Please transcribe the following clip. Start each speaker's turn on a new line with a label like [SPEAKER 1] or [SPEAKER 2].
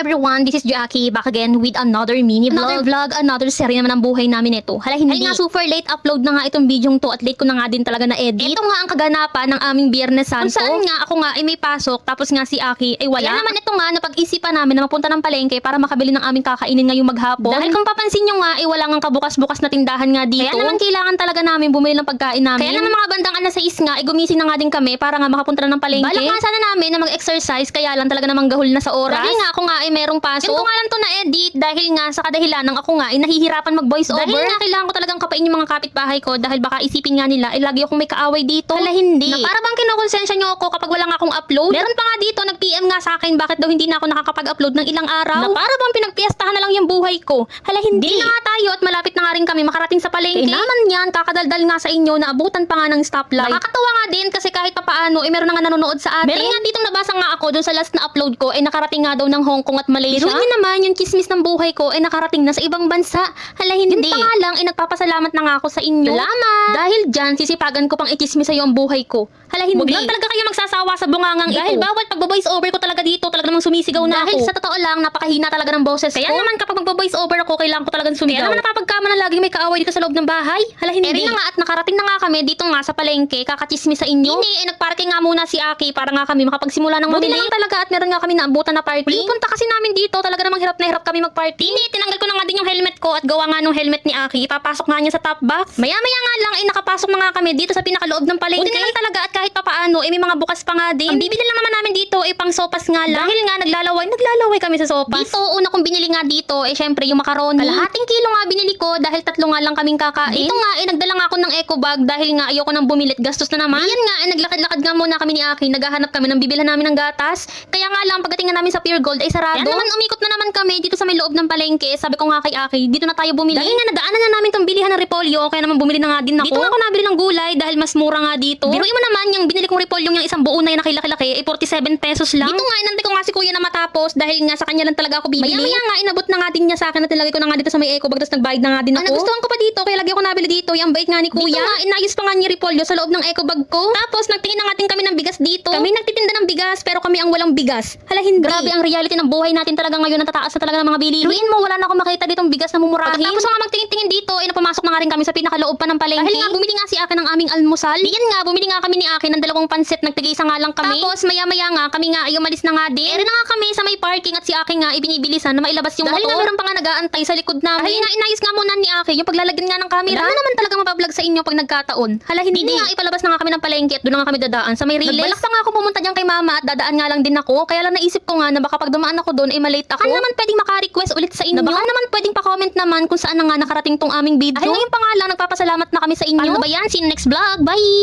[SPEAKER 1] everyone, this is Jackie back again with another mini vlog. Another series naman ang buhay namin ito. Hala, hindi nga super late upload na nga itong video to at late ko na nga din talaga na edit. Ito nga ang kaganapan ng aming Biyernes Santo. Kung saan nga ako nga ay may pasok tapos nga si Aki ay wala. Kaya naman ito nga napag-isipan namin na mapunta ng palengke para makabili ng aming kakainin ngayong maghapon. Dahil kung papansin nyo nga ay wala nga kabukas-bukas na tindahan nga dito. Kaya naman kailangan talaga namin bumili ng pagkain namin. Kaya naman mga bandang alas 6 nga ay gumising na nga din kami para nga makapunta na ng palengke. Balak nga sana namin na mag-exercise kaya lang talaga namang gahol na sa oras. Dahil nga ako nga ay merong pasok. Ganito nga lang to na-edit dahil nga sa kadahilan ng ako nga ay nahihirapan mag-voice over. Dahil nga kailangan ko talagang kapain yung mga kapitbahay ko dahil baka isipin nga nila ay lagi akong may kaaway dito. Hala, hindi. Na para bang kinukonsensya nyo ako kapag wala nga akong upload. Meron pa nga dito nag-PM nga sa akin bakit daw hindi na ako nakakapag-upload ng ilang araw. Na para bang pinagpiestahan na lang yung buhay ko. Hala, hindi na nga tayo at malapit na nga rin kami makarating sa palengke. Kaya naman yan, kakadaldal nga sa inyo na abutan pa nga ng stoplight. Nakakatawa nga din kasi kahit papaano ay meron na nga nanonood sa atin. Meron nga ditong nabasa nga ako dun sa last na upload ko ay nakarating nga daw ng Hong Kong at Malaysia. Pero yun naman yung chismis ng buhay ko ay nakarating na sa ibang bansa. Hala, hindi. Yun pa nga lang ay nagpapasalamat na nga ako sa inyo. Salamat! Dahil dyan, sisipagan ko pang i-chismis sa iyo ang buhay ko. Hala, hindi. Huwag lang talaga kayo magsasawa sa bungangang ito. Dahil bawal pagbo-voice over ko talaga dito, talaga namang sumisigaw na ako. Dahil sa totoo lang, napakahina talaga ng boses ko. Kaya naman kapag magbo-voice over ako, kailangan ko talagang sumigaw. Kaya naman napapagkama na laging may kaaway dito sa loob ng bahay. Hala, hindi. Eri na nga at nakarating na nga kami dito nga sa palengke, kakachismis sa inyo. Hindi, nagparking nga muna si Aki para nga kami makapagsimula ng mamili. Buti lang talaga at meron nga kami naabutan na party. Punta kasi namin dito, talaga namang hirap na hirap kami mag-party. Hindi, tinanggal ko na nga din yung helmet ko at gawa nga nung helmet ni Aki, ipapasok nga niya sa top box. Maya-maya nga lang ay nakapasok na nga kami dito sa pinakaloob ng palengke. Buti na lang talaga at kahit papaano ay may mga bukas pa nga din. Ang bibili lang naman namin dito ay pang sopas nga lang. Dahil nga naglalaway kami sa sopas. Dito, una kong binili nga dito ay syempre yung macaroni. Kalahating kilo nga binili ko dahil tatlo nga lang kaming kakain. Dito nga ay nagdala nga ako ng eco bag dahil nga ayoko nang bumilit, gastos na naman. Diyan nga ay naglakad-lakad nga muna kami ni Aki, naghahanap kami ng bibilhan namin ng gatas. Kaya nga lang pagdating nga namin sa Pure Gold ay sarado. Kaya naman umikot na naman kami dito sa may loob ng palengke. Sabi ko nga kay Aki, dito na tayo bumili. Dahil nga nadaanan na namin tong bilihan ng repolyo, kaya naman bumili na nga din ako. Dito nga ako nabili ng gulay dahil mas mura nga dito. Biruin mo naman yung binili kong repolyo yung isang buo na yung nakilaki-laki ay 47 pesos lang. Dito nga inantay ko nga si kuya na matapos dahil nga sa kanya lang talaga ako bibili. Maya nga inabot na nga din niya sa akin at nilagay ko na nga dito sa may eco bag tapos nagbayad na nga din ako. Ang nagustuhan ko pa dito kaya lagi ako nabili dito, yung bait nga ni kuya. Dito nga inayos pa nga niya repolyo sa loob ng eco bag ko. Tapos nagtingin na nga din kami ng bigas dito. Kami nagtitinda ng bigas pero kami ang walang bigas. Hala, hindi. Grabe ang reality ng buhay natin talaga ngayon, natataas na talaga ng mga bilihin. Luin mo, wala na akong makita ditong bigas na mumurahin. Tapos nga magtingin-tingin dito ay napamasok na nga rin kami sa pinakaloob pa ng palengke. Dahil nga bumili nga si Aki ng aming almusal. Diyan nga bumili nga kami ni Aki ng dalawang pansit, nagtigisa nga lang kami. Tapos maya-maya nga kami nga ay umalis na nga din. Eri na nga kami sa may parking at si Aki nga ibinibilisan na mailabas yung motor. Dahil nga meron pa nga nag-aantay sa likod namin. Dahil nga inayos nga muna ni Aki yung paglalagyan nga ng camera. Wala naman talaga mabablog sa inyo pag nagkataon. Hala, hindi nga ipalabas na nga kami ng palengke at doon nga kami dadaan sa may Riles. Nagbalak pa nga ako pumunta diyan kay mama at dadaan nga lang din ako. Kaya lang naisip ko nga na baka pag dumaan ako doon ay malate ako. Baka naman pwedeng maka-request ulit sa inyo. Na baka naman pwedeng pa-comment naman kung saan na nga nakarating tong aming video. Ay ngayon pa nga lang nagpapasalamat na kami sa inyo. Ano ba yan? See you next vlog. Bye!